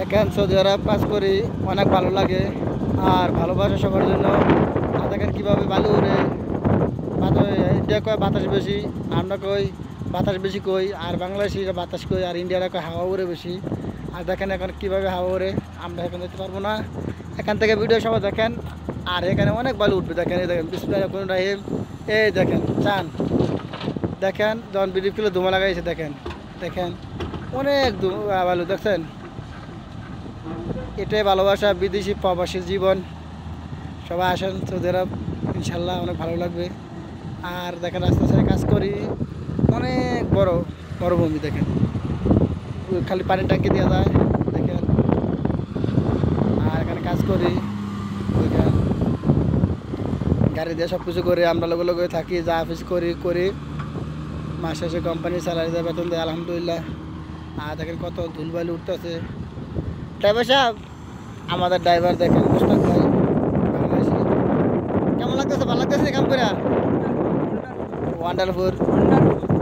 দেখেন সৌদি আরব কাজ করি, অনেক ভালো লাগে আর ভালোবাসা সবার জন্য। আর দেখেন কীভাবে বালু উড়ে, ইন্ডিয়া কয় বাতাস বেশি, আমরা কই বাতাস বেশি কই, আর বাংলাদেশিরা বাতাস কই, আর ইন্ডিয়ারা কয় হাওয়া উড়ে বেশি। আর দেখেন এখন কীভাবে হাওয়া উড়ে, আমরা এখন দেখতে পারবো না, এখান থেকে ভিডিও সবাই দেখেন। আর এখানে অনেক বালু উঠবে, দেখেন এই দেখেন বিসমিল্লাহির রহমানির রহিম, এই দেখেন চান, দেখেন যখন বিদ্যুৎ কিলো ধুমা লাগাইছে, দেখেন দেখেন অনেক বালু দেখছেন। এটাই ভালোবাসা, বিদেশি প্রবাসীর জীবন। সবাই আসেন সৌদি আরব, ইনশাল্লাহ অনেক ভালো লাগবে। আর দেখেন রাস্তা সাইডে কাজ করি, অনেক বড় মরুভূমি, দেখেন খালি পানির ট্যাঙ্কি দেওয়া যায়, দেখেন। আর এখানে কাজ করি, দেখেন গাড়ি দিয়ে সব কিছু করে আমরা লগে লগে থাকি, যা অফিস করি মাস শেষে কোম্পানি স্যালারি দেয়, বেতন দেয় আলহামদুলিল্লাহ। আর দেখেন কত ধুলবালি উঠতেছে। ড্রাইভার সাহেব, আমাদের ড্রাইভার দেখেন মুস্তাক ভাই, কেমন লাগতেছে? ভালো লাগতেছে কাম করে? ওয়ান্ডারফুল,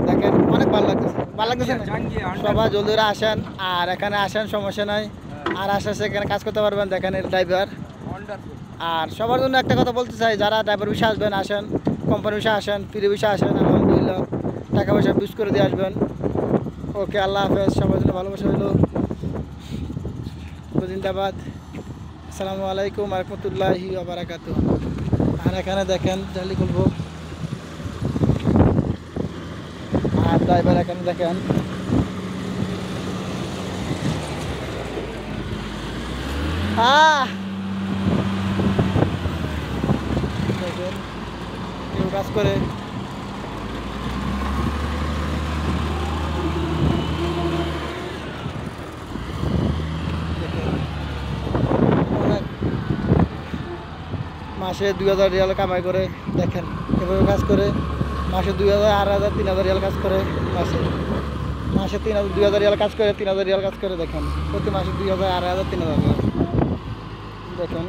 দেখেন অনেক ভালো লাগতেছে, ভালো লাগতেছে। সবাই জলদি করে আসেন, আর এখানে আসেন, সমস্যা নাই। আর আসে এখানে কাজ করতে পারবেন, দেখেন এর ড্রাইভার। আর সবার জন্য একটা কথা বলতে চাই, যারা ড্রাইভার বিষয়ে আসবেন আসেন, কোম্পানি বিষয়ে আসেন, ফ্রি বিষয়ে আসেন, আলহামদুলিল্লাহ টাকা পয়সা ইউজ করে দিয়ে আসবেন। ওকে, আল্লাহ হাফেজ, সবার জন্য ভালোবাসা হইল, জিন্দাবাদ। আসসালামু আলাইকুম রহমতুল্লাহি ওয়া বারাকাতুহু। আর এখানে দেখেন জালি খুলবো, আর ড্রাইভার এখানে দেখেন। দেখেন কেউ কাজ করে, মাসে 2000 রিয়াল কামাই করে, দেখেন এভাবে কাজ করে মাসে 2000, 8000, 3000 রিয়াল কাজ করে মাসে 2000 রিয়াল কাজ করে, 3000 রিয়াল কাজ করে, দেখেন প্রতি মাসে 2000, 8000, 3000 রিয়াল। দেখেন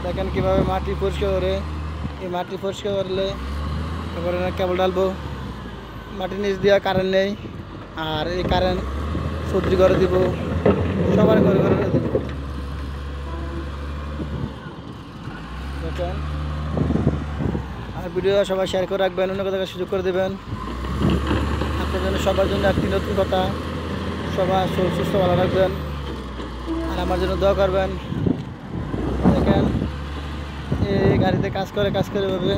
দেখেন কীভাবে মাটি পরিষ্কার করে, এই মাটি পরিষ্কার করলে তারপরে কেবল ডালবো, মাটির নিচ দেওয়া কারেন্ট নেই, আর এই কারেন্ট সবজি ঘরে দিব, সবার ঘরে ঘরে দিব। দেখেন, আর ভিডিও সবাই শেয়ার করে রাখবেন, অন্য কথা সুযোগ করে দেবেন। আপনার জন্য সবার জন্য একটি নতুন কথা, সবাই সুস্থ ভালো রাখবেন, আর আমার জন্য দোয়া করবেন। দেখেন এই গাড়িতে কাজ করে এভাবে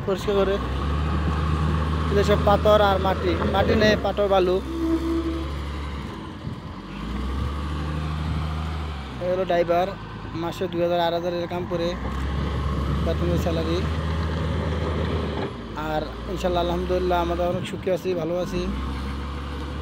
পরিষ্কার করে, সব পাথর আর মাটি নেই, পাথর বালু। এই হলো ড্রাইভার, মাসে 2000, 8000 কাম করে, বেতনের স্যালারি। আর ইনশাল্লাহ আলহামদুলিল্লাহ আমরা অনেক সুখী আছি, ভালো আছি।